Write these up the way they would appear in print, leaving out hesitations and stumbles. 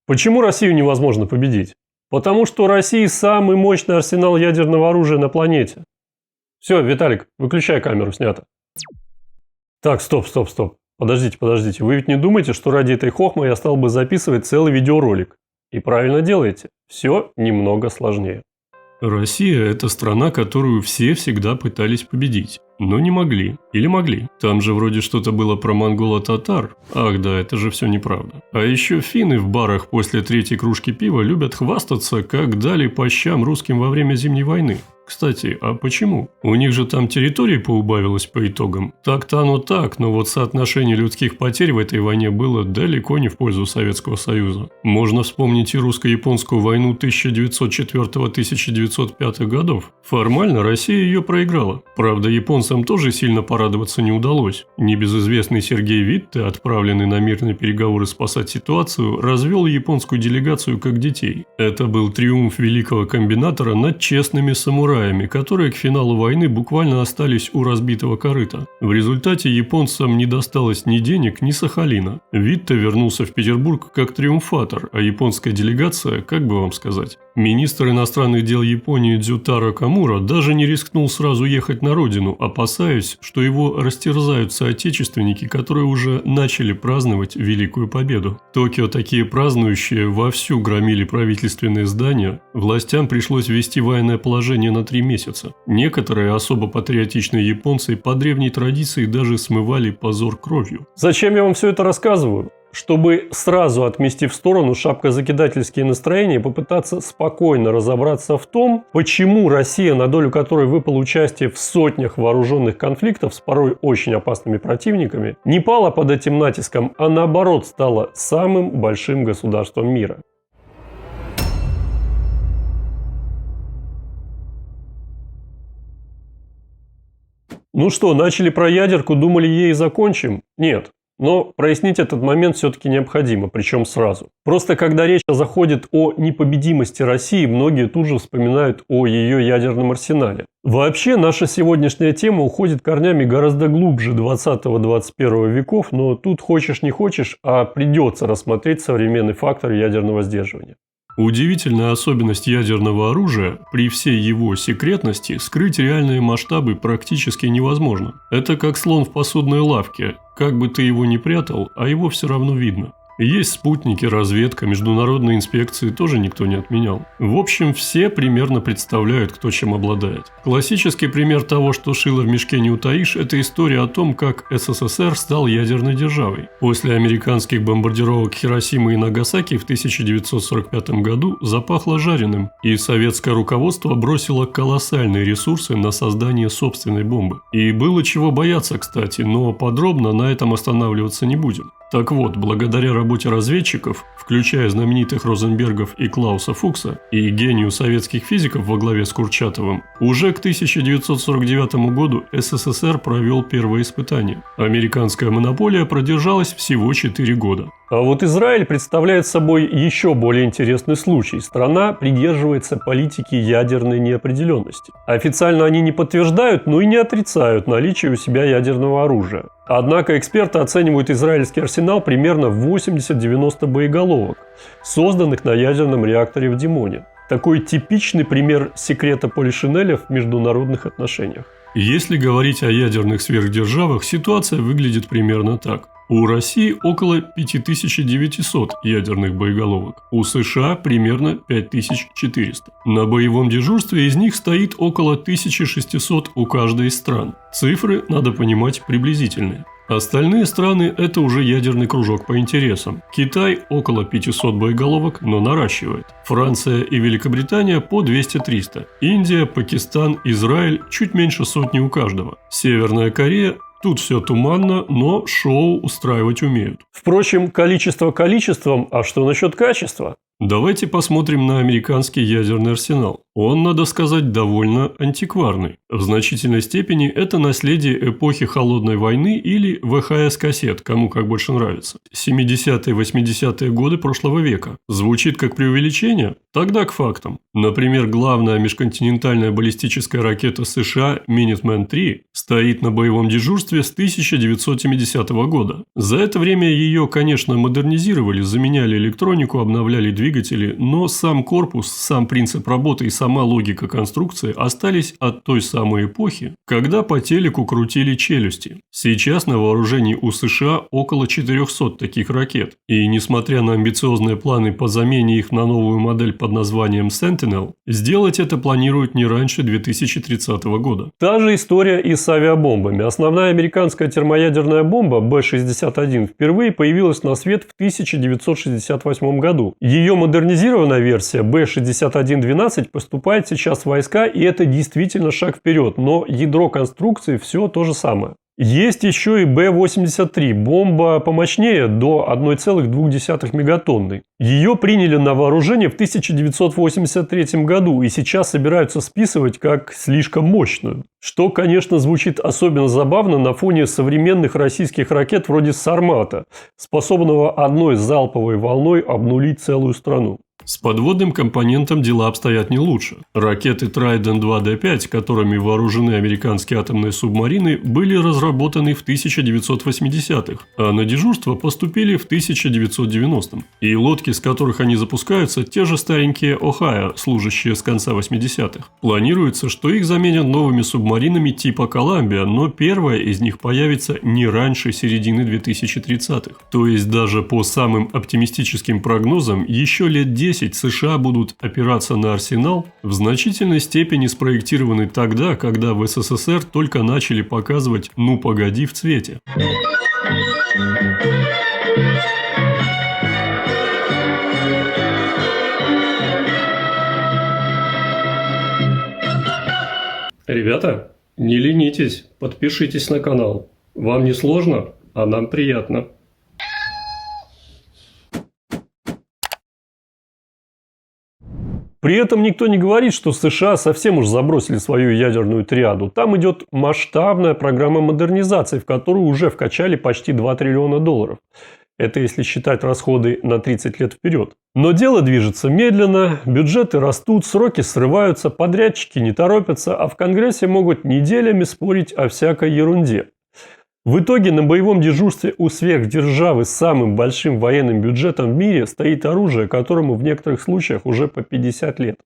Почему Россию невозможно победить? Потому что у России самый мощный арсенал ядерного оружия на планете. Все, Виталик, выключай камеру, снято. Так, стоп. Подождите. Вы ведь не думаете, что ради этой хохмы я стал бы записывать целый видеоролик? И правильно делаете. Все немного сложнее. Россия – это страна, которую все всегда пытались победить. Но не могли. Или могли. Там же вроде что-то было про монголо-татар. Ах да, это же все неправда. А еще финны в барах после третьей кружки пива любят хвастаться, как дали по щам русским во время Зимней войны. Кстати, а почему? У них же там территории поубавилось по итогам. Так-то оно так, но вот соотношение людских потерь в этой войне было далеко не в пользу Советского Союза. Можно вспомнить и русско-японскую войну 1904-1905 годов. Формально Россия ее проиграла. Правда, японцам тоже сильно порадоваться не удалось. Небезызвестный Сергей Витте, отправленный на мирные переговоры спасать ситуацию, развел японскую делегацию как детей. Это был триумф великого комбинатора над честными самураями, которые к финалу войны буквально остались у разбитого корыта. В результате японцам не досталось ни денег, ни Сахалина. Витте вернулся в Петербург как триумфатор, а японская делегация, как бы вам сказать, министр иностранных дел Японии Дзютаро Камура даже не рискнул сразу ехать на родину, опасаясь, что его растерзают соотечественники, которые уже начали праздновать Великую Победу. В Токио такие празднующие вовсю громили правительственные здания, властям пришлось ввести военное положение на 3 месяца. Некоторые особо патриотичные японцы по древней традиции даже смывали позор кровью. Зачем я вам все это рассказываю? Чтобы сразу отмести в сторону шапкозакидательские настроения и попытаться спокойно разобраться в том, почему Россия, на долю которой выпало участие в сотнях вооруженных конфликтов с порой очень опасными противниками, не пала под этим натиском, а наоборот стала самым большим государством мира. Ну что, начали про ядерку, думали ей закончим? Нет. Но прояснить этот момент все-таки необходимо, причем сразу. Просто когда речь заходит о непобедимости России, многие тут же вспоминают о ее ядерном арсенале. Вообще, наша сегодняшняя тема уходит корнями гораздо глубже 20-21 веков, но тут хочешь не хочешь, а придется рассмотреть современный фактор ядерного сдерживания. Удивительная особенность ядерного оружия, при всей его секретности, скрыть реальные масштабы практически невозможно. Это как слон в посудной лавке, как бы ты его ни прятал, а его все равно видно. Есть спутники, разведка, международные инспекции тоже никто не отменял. В общем, все примерно представляют, кто чем обладает. Классический пример того, что шило в мешке не утаишь, это история о том, как СССР стал ядерной державой. После американских бомбардировок Хиросимы и Нагасаки в 1945 году запахло жареным, и советское руководство бросило колоссальные ресурсы на создание собственной бомбы. И было чего бояться, кстати, но подробно на этом останавливаться не будем. Так вот, благодаря работе разведчиков, включая знаменитых Розенбергов и Клауса Фукса, и гению советских физиков во главе с Курчатовым, уже к 1949 году СССР провел первое испытание. Американская монополия продержалась всего 4 года. А вот Израиль представляет собой еще более интересный случай. Страна придерживается политики ядерной неопределенности. Официально они не подтверждают, но и не отрицают наличие у себя ядерного оружия. Однако эксперты оценивают израильский арсенал примерно в 80-90 боеголовок, созданных на ядерном реакторе в Димоне. Такой типичный пример секрета Полишинеля в международных отношениях. Если говорить о ядерных сверхдержавах, ситуация выглядит примерно так. У России около 5900 ядерных боеголовок, у США примерно 5400. На боевом дежурстве из них стоит около 1600 у каждой из стран. Цифры, надо понимать, приблизительные. Остальные страны – это уже ядерный кружок по интересам. Китай – около 500 боеголовок, но наращивает. Франция и Великобритания – по 200-300. Индия, Пакистан, Израиль – чуть меньше сотни у каждого. Северная Корея – тут все туманно, но шоу устраивать умеют. Впрочем, количество количеством, а что насчет качества? Давайте посмотрим на американский ядерный арсенал. Он, надо сказать, довольно антикварный. В значительной степени это наследие эпохи Холодной войны или ВХС-кассет, кому как больше нравится. 70-е, 80-е годы прошлого века. Звучит как преувеличение? Тогда к фактам. Например, главная межконтинентальная баллистическая ракета США Minuteman-III стоит на боевом дежурстве с 1970 года. За это время ее, конечно, модернизировали, заменяли электронику, обновляли двигатели, но сам корпус, сам принцип работы и сама логика конструкции остались от той самой эпохи, когда по телеку крутили челюсти. Сейчас на вооружении у США около 400 таких ракет, и несмотря на амбициозные планы по замене их на новую модель под названием Sentinel, сделать это планируют не раньше 2030 года. Та же история и с авиабомбами. Основная американская термоядерная бомба Б-61 впервые появилась на свет в 1968 году. Ее модернизированная версия Б-61-12 поступает сейчас в войска, и это действительно шаг вперед, но ядро конструкции все то же самое. Есть еще и Б-83, бомба помощнее, до 1,2 мегатонны. Ее приняли на вооружение в 1983 году и сейчас собираются списывать как слишком мощную. Что, конечно, звучит особенно забавно на фоне современных российских ракет вроде «Сармата», способного одной залповой волной обнулить целую страну. С подводным компонентом дела обстоят не лучше. Ракеты Trident 2D5, которыми вооружены американские атомные субмарины, были разработаны в 1980-х, а на дежурство поступили в 1990-м. И лодки, с которых они запускаются, те же старенькие «Ohio», служащие с конца 80-х. Планируется, что их заменят новыми субмаринами типа «Columbia», но первая из них появится не раньше середины 2030-х. То есть даже по самым оптимистическим прогнозам еще лет 10 США будут опираться на арсенал, в значительной степени спроектированный тогда, когда в СССР только начали показывать «ну погоди» в цвете. Ребята, не ленитесь, подпишитесь на канал. Вам не сложно, а нам приятно. При этом никто не говорит, что США совсем уж забросили свою ядерную триаду. Там идет масштабная программа модернизации, в которую уже вкачали почти $2 триллиона. Это если считать расходы на 30 лет вперед. Но дело движется медленно, бюджеты растут, сроки срываются, подрядчики не торопятся, а в Конгрессе могут неделями спорить о всякой ерунде. В итоге на боевом дежурстве у сверхдержавы с самым большим военным бюджетом в мире стоит оружие, которому в некоторых случаях уже по 50 лет.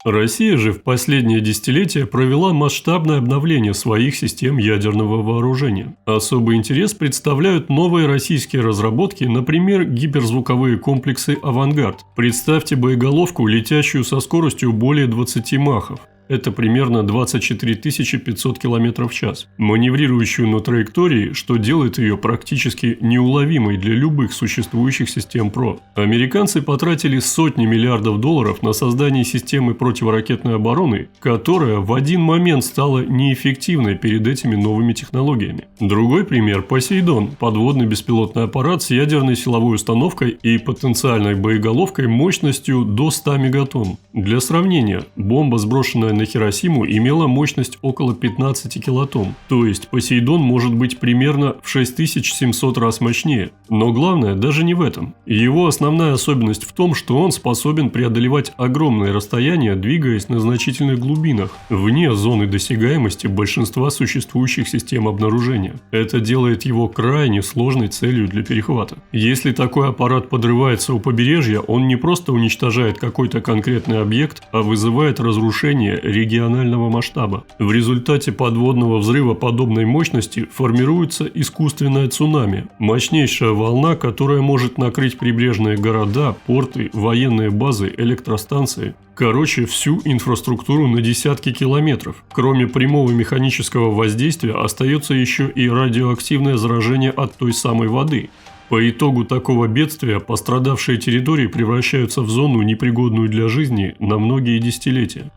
Россия же в последние десятилетия провела масштабное обновление своих систем ядерного вооружения. Особый интерес представляют новые российские разработки, например, гиперзвуковые комплексы «Авангард». Представьте боеголовку, летящую со скоростью более 20 махов. Это примерно 24 500 км в час, маневрирующую на траектории, что делает ее практически неуловимой для любых существующих систем ПРО. Американцы потратили сотни миллиардов долларов на создание системы противоракетной обороны, которая в один момент стала неэффективной перед этими новыми технологиями. Другой пример – «Посейдон» – подводный беспилотный аппарат с ядерной силовой установкой и потенциальной боеголовкой мощностью до 100 мегатонн. Для сравнения, бомба, сброшенная на Хиросиму, имела мощность около 15 килотонн, то есть «Посейдон» может быть примерно в 6700 раз мощнее. Но главное даже не в этом. Его основная особенность в том, что он способен преодолевать огромные расстояния, двигаясь на значительных глубинах, вне зоны досягаемости большинства существующих систем обнаружения. Это делает его крайне сложной целью для перехвата. Если такой аппарат подрывается у побережья, он не просто уничтожает какой-то конкретный объект, а вызывает разрушение регионального масштаба. В результате подводного взрыва подобной мощности формируется искусственное цунами, мощнейшая волна, которая может накрыть прибрежные города, порты, военные базы, электростанции. Короче, всю инфраструктуру на десятки километров. Кроме прямого механического воздействия остается еще и радиоактивное заражение от той самой воды. По итогу такого бедствия пострадавшие территории превращаются в зону, непригодную для жизни на многие десятилетия.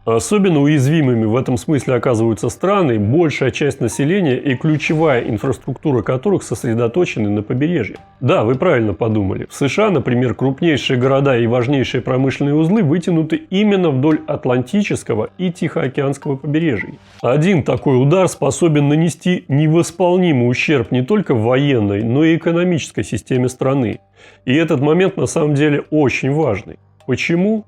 Особенно уязвимыми в этом смысле оказываются страны, большая часть населения и ключевая инфраструктура которых сосредоточены на побережье. Да, вы правильно подумали. В США, например, крупнейшие города и важнейшие промышленные узлы вытянуты именно вдоль Атлантического и Тихоокеанского побережья. Один такой удар способен нанести невосполнимый ущерб не только в военной, но и экономической системе страны. И этот момент на самом деле очень важный. Почему?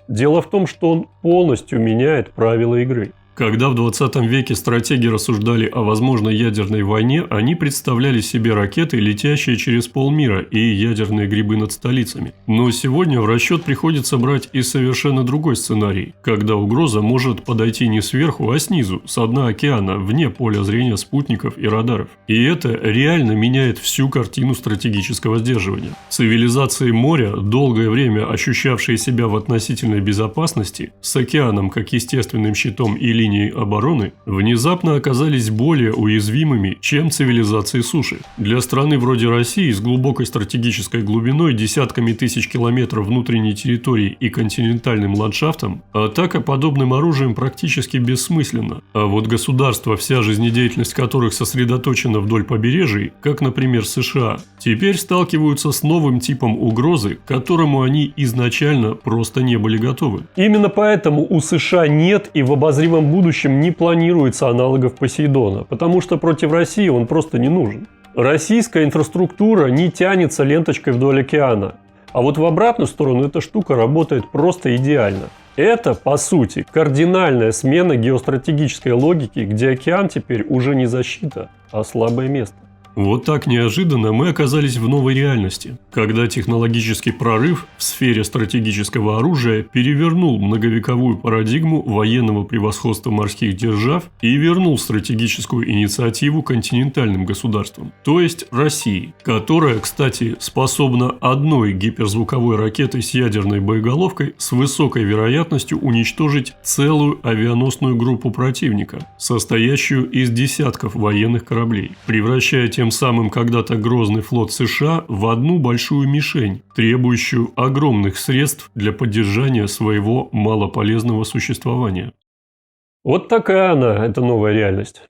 Дело в том, что он полностью меняет правила игры. Когда в 20 веке стратеги рассуждали о возможной ядерной войне, они представляли себе ракеты, летящие через полмира, и ядерные грибы над столицами. Но сегодня в расчет приходится брать и совершенно другой сценарий, когда угроза может подойти не сверху, а снизу, с дна океана, вне поля зрения спутников и радаров. И это реально меняет всю картину стратегического сдерживания. Цивилизации моря, долгое время ощущавшие себя в относительной безопасности, с океаном как естественным щитом и линией обороны, внезапно оказались более уязвимыми, чем цивилизации суши. Для страны вроде России с глубокой стратегической глубиной, десятками тысяч километров внутренней территории и континентальным ландшафтом, атака подобным оружием практически бессмысленна. А вот государства, вся жизнедеятельность которых сосредоточена вдоль побережий, как, например, США, теперь сталкиваются с новым типом угрозы, к которому они изначально просто не были готовы. Именно поэтому у США нет и в обозримом будущем не планируется аналогов Посейдона, потому что против России он просто не нужен. Российская инфраструктура не тянется ленточкой вдоль океана, а вот в обратную сторону эта штука работает просто идеально. Это, по сути, кардинальная смена геостратегической логики, где океан теперь уже не защита, а слабое место. Вот так неожиданно мы оказались в новой реальности, когда технологический прорыв в сфере стратегического оружия перевернул многовековую парадигму военного превосходства морских держав и вернул стратегическую инициативу континентальным государствам, то есть России, которая, кстати, способна одной гиперзвуковой ракетой с ядерной боеголовкой с высокой вероятностью уничтожить целую авианосную группу противника, состоящую из десятков военных кораблей, превращая тем самым когда-то грозный флот США в одну большую мишень, требующую огромных средств для поддержания своего малополезного существования. Вот такая она, эта новая реальность.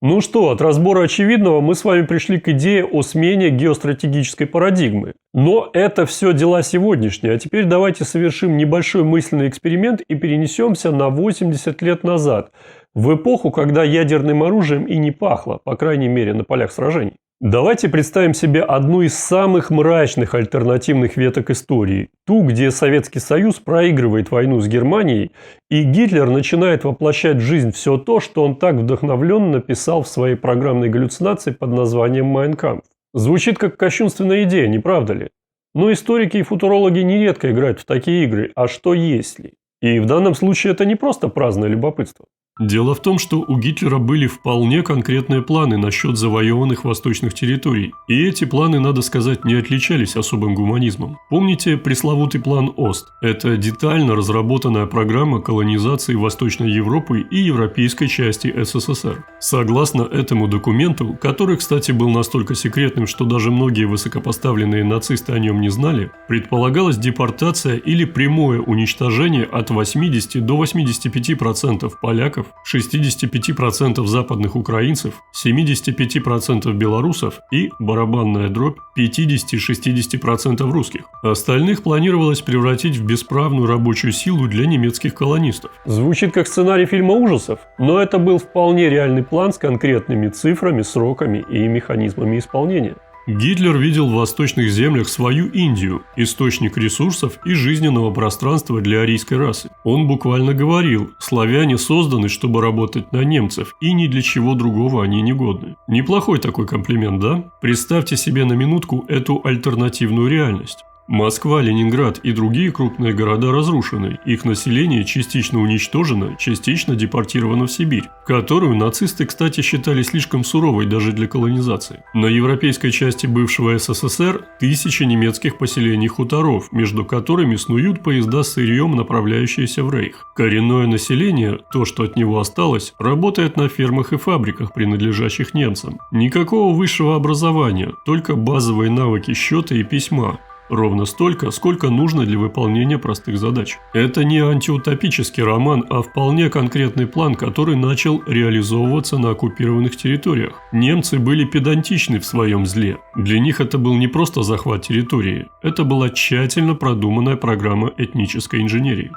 Ну что, от разбора очевидного мы с вами пришли к идее о смене геостратегической парадигмы. Но это все дела сегодняшние, а теперь давайте совершим небольшой мысленный эксперимент и перенесемся на 80 лет назад, в эпоху, когда ядерным оружием и не пахло, по крайней мере на полях сражений. Давайте представим себе одну из самых мрачных альтернативных веток истории. Ту, где Советский Союз проигрывает войну с Германией, и Гитлер начинает воплощать в жизнь все то, что он так вдохновленно написал в своей программной галлюцинации под названием «Майн кампф». Звучит как кощунственная идея, не правда ли? Но историки и футурологи нередко играют в такие игры «а что если?». И в данном случае это не просто праздное любопытство. Дело в том, что у Гитлера были вполне конкретные планы насчет завоеванных восточных территорий, и эти планы, надо сказать, не отличались особым гуманизмом. Помните пресловутый план ОСТ? Это детально разработанная программа колонизации Восточной Европы и европейской части СССР. Согласно этому документу, который, кстати, был настолько секретным, что даже многие высокопоставленные нацисты о нем не знали, предполагалась депортация или прямое уничтожение от 80 до 85% поляков, 65% западных украинцев, 75% белорусов и, барабанная дробь, 50-60% русских. Остальных планировалось превратить в бесправную рабочую силу для немецких колонистов. Звучит как сценарий фильма ужасов, но это был вполне реальный план с конкретными цифрами, сроками и механизмами исполнения. Гитлер видел в восточных землях свою Индию, источник ресурсов и жизненного пространства для арийской расы. Он буквально говорил: славяне созданы, чтобы работать на немцев, и ни для чего другого они не годны. Неплохой такой комплимент, да? Представьте себе на минутку эту альтернативную реальность. Москва, Ленинград и другие крупные города разрушены, их население частично уничтожено, частично депортировано в Сибирь, которую нацисты, кстати, считали слишком суровой даже для колонизации. На европейской части бывшего СССР тысячи немецких поселений хуторов, между которыми снуют поезда с сырьем, направляющиеся в Рейх. Коренное население, то, что от него осталось, работает на фермах и фабриках, принадлежащих немцам. Никакого высшего образования, только базовые навыки счета и письма. Ровно столько, сколько нужно для выполнения простых задач. Это не антиутопический роман, а вполне конкретный план, который начал реализовываться на оккупированных территориях. Немцы были педантичны в своем зле. Для них это был не просто захват территории, это была тщательно продуманная программа этнической инженерии.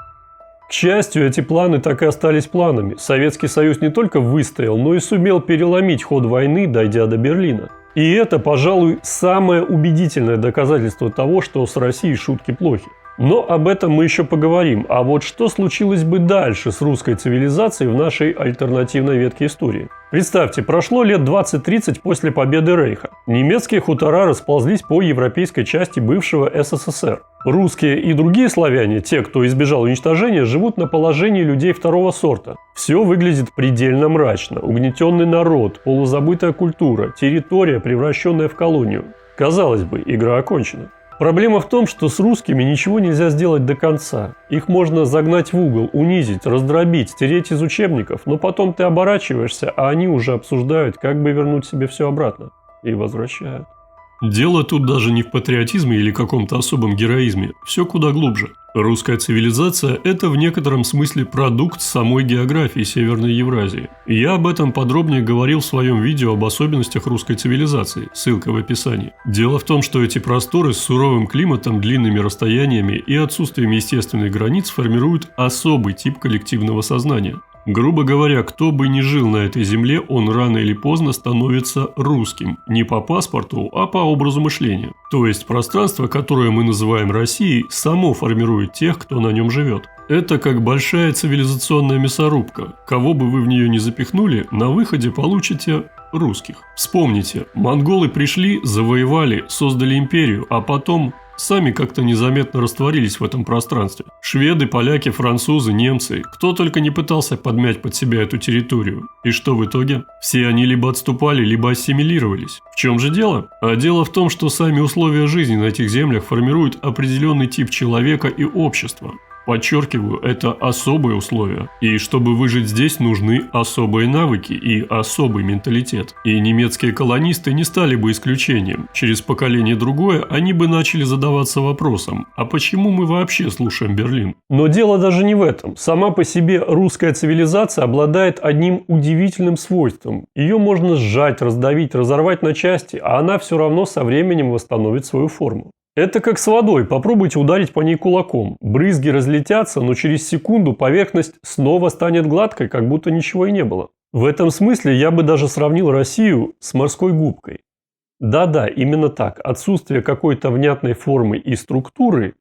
К счастью, эти планы так и остались планами. Советский Союз не только выстоял, но и сумел переломить ход войны, дойдя до Берлина. И это, пожалуй, самое убедительное доказательство того, что с Россией шутки плохи. Но об этом мы еще поговорим. А вот что случилось бы дальше с русской цивилизацией в нашей альтернативной ветке истории? Представьте, прошло лет 20-30 после победы Рейха. Немецкие хутора расползлись по европейской части бывшего СССР. Русские и другие славяне, те, кто избежал уничтожения, живут на положении людей второго сорта. Все выглядит предельно мрачно. Угнетенный народ, полузабытая культура, территория, превращенная в колонию. Казалось бы, игра окончена. Проблема в том, что с русскими ничего нельзя сделать до конца. Их можно загнать в угол, унизить, раздробить, стереть из учебников, но потом ты оборачиваешься, а они уже обсуждают, как бы вернуть себе все обратно. И возвращают. Дело тут даже не в патриотизме или каком-то особом героизме, все куда глубже. Русская цивилизация – это в некотором смысле продукт самой географии Северной Евразии. Я об этом подробнее говорил в своем видео об особенностях русской цивилизации, ссылка в описании. Дело в том, что эти просторы с суровым климатом, длинными расстояниями и отсутствием естественных границ формируют особый тип коллективного сознания. Грубо говоря, кто бы ни жил на этой земле, он рано или поздно становится русским. Не по паспорту, а по образу мышления. То есть пространство, которое мы называем Россией, само формирует тех, кто на нем живет. Это как большая цивилизационная мясорубка. Кого бы вы в нее ни запихнули, на выходе получите русских. Вспомните, монголы пришли, завоевали, создали империю, а потом сами как-то незаметно растворились в этом пространстве. Шведы, поляки, французы, немцы, кто только не пытался подмять под себя эту территорию. И что в итоге? Все они либо отступали, либо ассимилировались. В чем же дело? А дело в том, что сами условия жизни на этих землях формируют определенный тип человека и общества. Подчеркиваю, это особые условия. И чтобы выжить здесь, нужны особые навыки и особый менталитет. И немецкие колонисты не стали бы исключением. Через поколение другое они бы начали задаваться вопросом, а почему мы вообще слушаем Берлин? Но дело даже не в этом. Сама по себе русская цивилизация обладает одним удивительным свойством. Ее можно сжать, раздавить, разорвать на части, а она все равно со временем восстановит свою форму. Это как с водой, попробуйте ударить по ней кулаком. Брызги разлетятся, но через секунду поверхность снова станет гладкой, как будто ничего и не было. В этом смысле я бы даже сравнил Россию с морской губкой. Да-да, именно так. Отсутствие какой-то внятной формы и структуры,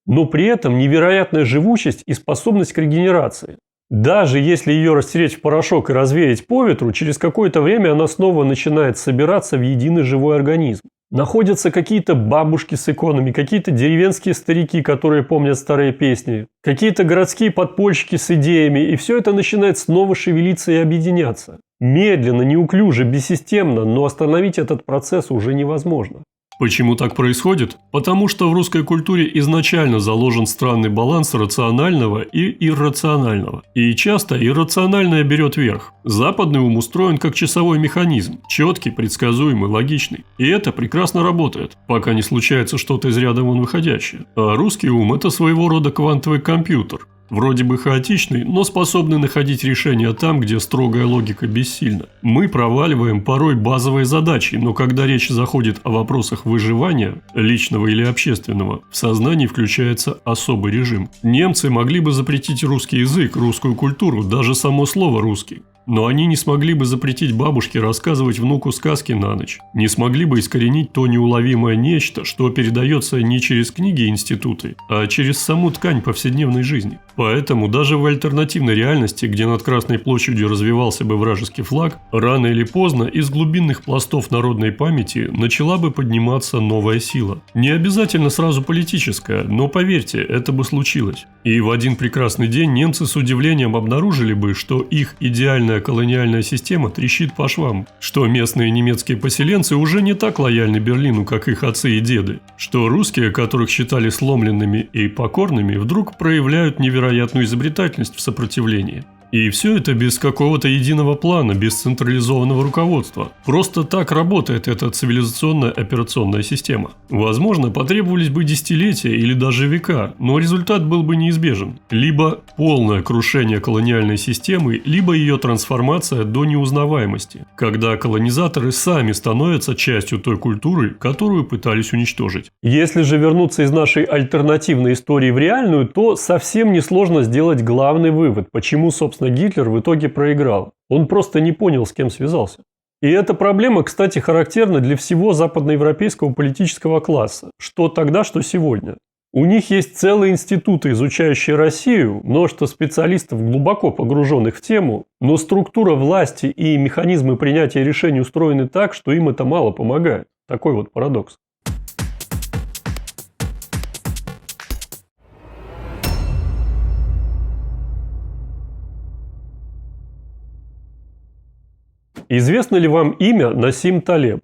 но при этом невероятная живучесть и способность к регенерации. Даже если ее растереть в порошок и развеять по ветру, через какое-то время она снова начинает собираться в единый живой организм. Находятся какие-то бабушки с иконами, какие-то деревенские старики, которые помнят старые песни, какие-то городские подпольщики с идеями, и все это начинает снова шевелиться и объединяться. Медленно, неуклюже, бессистемно, но остановить этот процесс уже невозможно. Почему так происходит? Потому что в русской культуре изначально заложен странный баланс рационального и иррационального. И часто иррациональное берет верх. Западный ум устроен как часовой механизм, четкий, предсказуемый, логичный. И это прекрасно работает, пока не случается что-то из ряда вон выходящее. А русский ум – это своего рода квантовый компьютер. Вроде бы хаотичный, но способный находить решения там, где строгая логика бессильна. Мы проваливаем порой базовые задачи, но когда речь заходит о вопросах выживания, личного или общественного, в сознании включается особый режим. Немцы могли бы запретить русский язык, русскую культуру, даже само слово «русский». Но они не смогли бы запретить бабушке рассказывать внуку сказки на ночь. Не смогли бы искоренить то неуловимое нечто, что передается не через книги и институты, а через саму ткань повседневной жизни. Поэтому даже в альтернативной реальности, где над Красной площадью развивался бы вражеский флаг, рано или поздно из глубинных пластов народной памяти начала бы подниматься новая сила. Не обязательно сразу политическая, но поверьте, это бы случилось. И в один прекрасный день немцы с удивлением обнаружили бы, что их идеальная колониальная система трещит по швам, что местные немецкие поселенцы уже не так лояльны Берлину, как их отцы и деды, что русские, которых считали сломленными и покорными, вдруг проявляют невероятную изобретательность в сопротивлении. И все это без какого-то единого плана, без централизованного руководства. Просто так работает эта цивилизационная операционная система. Возможно, потребовались бы десятилетия или даже века, но результат был бы неизбежен. Либо полное крушение колониальной системы, либо ее трансформация до неузнаваемости, когда колонизаторы сами становятся частью той культуры, которую пытались уничтожить. Если же вернуться из нашей альтернативной истории в реальную, то совсем несложно сделать главный вывод, почему, собственно, Гитлер в итоге проиграл. Он просто не понял, с кем связался. И эта проблема, кстати, характерна для всего западноевропейского политического класса, что тогда, что сегодня. У них есть целые институты, изучающие Россию, множество специалистов, глубоко погруженных в тему, но структура власти и механизмы принятия решений устроены так, что им это мало помогает. Такой вот парадокс. Известно ли вам имя Насим Талеб?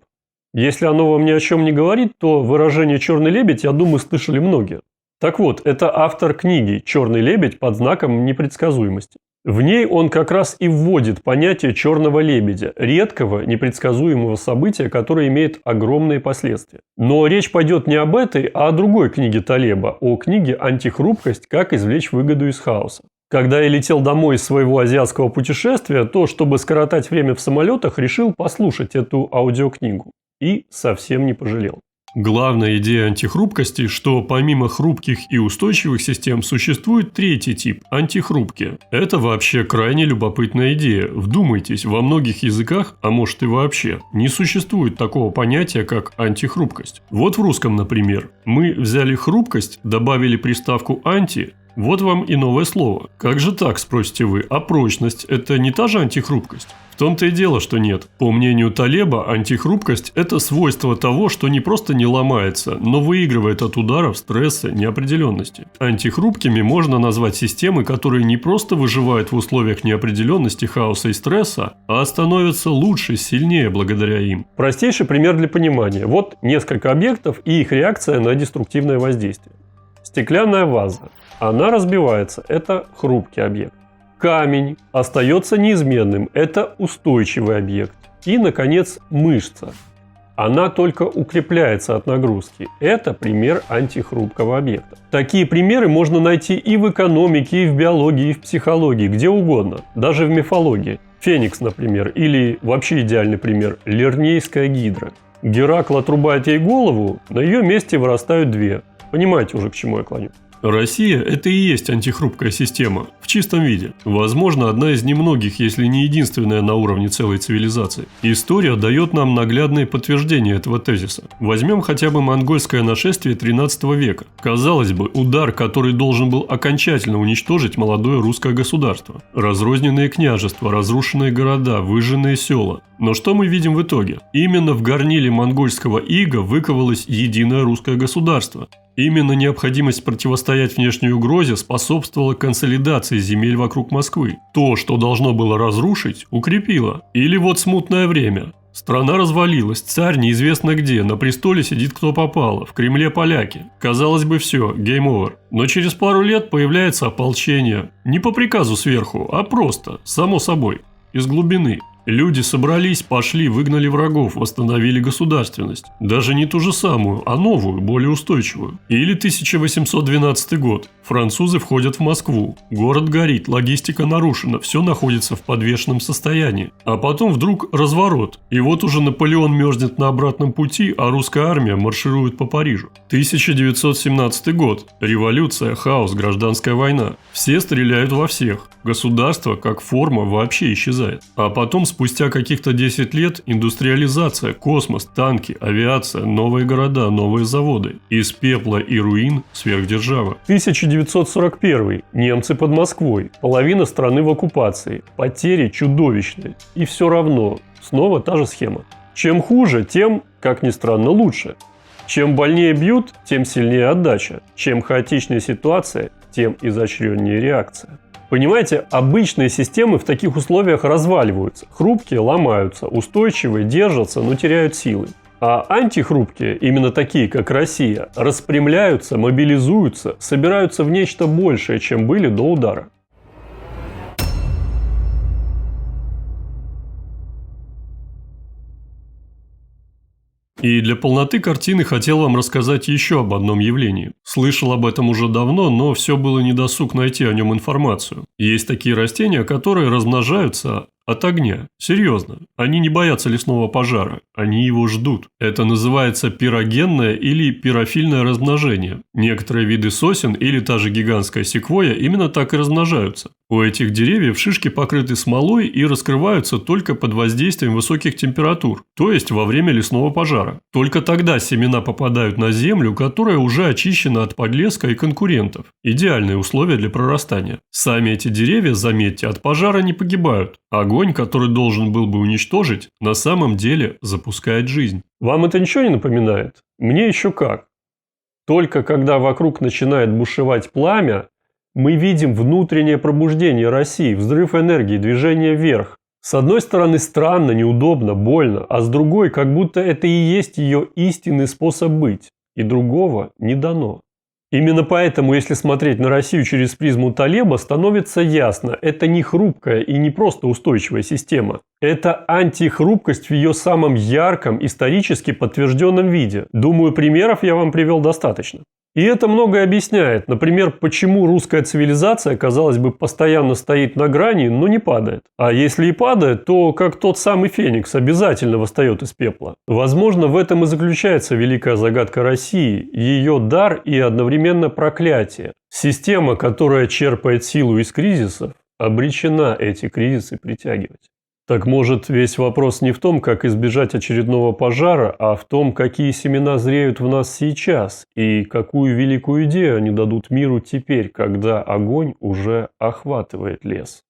Если оно вам ни о чем не говорит, то выражение «черный лебедь», я думаю, слышали многие. Так вот, это автор книги «Черный лебедь» под знаком непредсказуемости. В ней он как раз и вводит понятие черного лебедя, редкого, непредсказуемого события, которое имеет огромные последствия. Но речь пойдет не об этой, а о другой книге Талеба, о книге «Антихрупкость. Как извлечь выгоду из хаоса». Когда я летел домой из своего азиатского путешествия, то, чтобы скоротать время в самолетах, решил послушать эту аудиокнигу. И совсем не пожалел. Главная идея антихрупкости, что помимо хрупких и устойчивых систем существует третий тип – антихрупкие. Это вообще крайне любопытная идея. Вдумайтесь, во многих языках, а может и вообще, не существует такого понятия, как антихрупкость. Вот в русском, например, мы взяли хрупкость, добавили приставку «анти», вот вам и новое слово. Как же так, спросите вы, а прочность – это не та же антихрупкость? В том-то и дело, что нет. По мнению Талеба, антихрупкость – это свойство того, что не просто не ломается, но выигрывает от ударов, стресса, неопределенности. Антихрупкими можно назвать системы, которые не просто выживают в условиях неопределенности, хаоса и стресса, а становятся лучше, сильнее благодаря им. Простейший пример для понимания. Вот несколько объектов и их реакция на деструктивное воздействие. Стеклянная ваза. Она разбивается. Это хрупкий объект. Камень остается неизменным. Это устойчивый объект. И, наконец, мышца. Она только укрепляется от нагрузки. Это пример антихрупкого объекта. Такие примеры можно найти и в экономике, и в биологии, и в психологии, где угодно. Даже в мифологии. Феникс, например, или вообще идеальный пример – Лирнейская гидра. Геракл отрубает ей голову, на ее месте вырастают две. Понимаете уже, к чему я клоню. Россия – это и есть антихрупкая система, в чистом виде. Возможно, одна из немногих, если не единственная на уровне целой цивилизации. История дает нам наглядное подтверждение этого тезиса. Возьмем хотя бы монгольское нашествие 13 века. Казалось бы, удар, который должен был окончательно уничтожить молодое русское государство. Разрозненные княжества, разрушенные города, выжженные села. Но что мы видим в итоге? Именно в горниле монгольского ига выковалось единое русское государство. Именно необходимость противостоять внешней угрозе способствовала консолидации земель вокруг Москвы. То, что должно было разрушить, укрепило. Или вот смутное время. Страна развалилась, царь неизвестно где, на престоле сидит кто попало, в Кремле поляки. Казалось бы, все, game over. Но через пару лет появляется ополчение. Не по приказу сверху, а просто, само собой, из глубины. Люди собрались, пошли, выгнали врагов, восстановили государственность. Даже не ту же самую, а новую, более устойчивую. Или 1812 год. Французы входят в Москву. Город горит, логистика нарушена, все находится в подвешенном состоянии. А потом вдруг разворот. И вот уже Наполеон мерзнет на обратном пути, а русская армия марширует по Парижу. 1917 год. Революция, хаос, гражданская война. Все стреляют во всех. Государство, как форма, вообще исчезает. А потом, спустя каких-то 10 лет, индустриализация, космос, танки, авиация, новые города, новые заводы. Из пепла и руин сверхдержава. 1941. Немцы под Москвой. Половина страны в оккупации. Потери чудовищные. И все равно. Снова та же схема. Чем хуже, тем, как ни странно, лучше. Чем больнее бьют, тем сильнее отдача. Чем хаотичнее ситуация, тем изощреннее реакция. Понимаете, обычные системы в таких условиях разваливаются. Хрупкие ломаются, устойчивые держатся, но теряют силы. А антихрупкие, именно такие, как Россия, распрямляются, мобилизуются, собираются в нечто большее, чем были до удара. И для полноты картины хотел вам рассказать еще об одном явлении. Слышал об этом уже давно, но все было недосуг найти о нем информацию. Есть такие растения, которые размножаются от огня. Серьезно. Они не боятся лесного пожара. Они его ждут. Это называется пирогенное или пирофильное размножение. Некоторые виды сосен или та же гигантская секвойя именно так и размножаются. У этих деревьев шишки покрыты смолой и раскрываются только под воздействием высоких температур, то есть во время лесного пожара. Только тогда семена попадают на землю, которая уже очищена от подлеска и конкурентов. Идеальные условия для прорастания. Сами эти деревья, заметьте, от пожара не погибают. Огонь, который должен был бы уничтожить, на самом деле запускает жизнь. Вам это ничего не напоминает? Мне еще как. Только когда вокруг начинает бушевать пламя, мы видим внутреннее пробуждение России, взрыв энергии, движение вверх. С одной стороны странно, неудобно, больно, а с другой как будто это и есть ее истинный способ быть, и другого не дано. Именно поэтому, если смотреть на Россию через призму Талеба, становится ясно, это не хрупкая и не просто устойчивая система. Это антихрупкость в ее самом ярком, исторически подтвержденном виде. Думаю, примеров я вам привел достаточно. И это многое объясняет. Например, почему русская цивилизация, казалось бы, постоянно стоит на грани, но не падает. А если и падает, то как тот самый Феникс обязательно восстает из пепла. Возможно, в этом и заключается великая загадка России, ее дар и одновременно проклятие. Система, которая черпает силу из кризисов, обречена эти кризисы притягивать. Так может, весь вопрос не в том, как избежать очередного пожара, а в том, какие семена зреют в нас сейчас и какую великую идею они дадут миру теперь, когда огонь уже охватывает лес.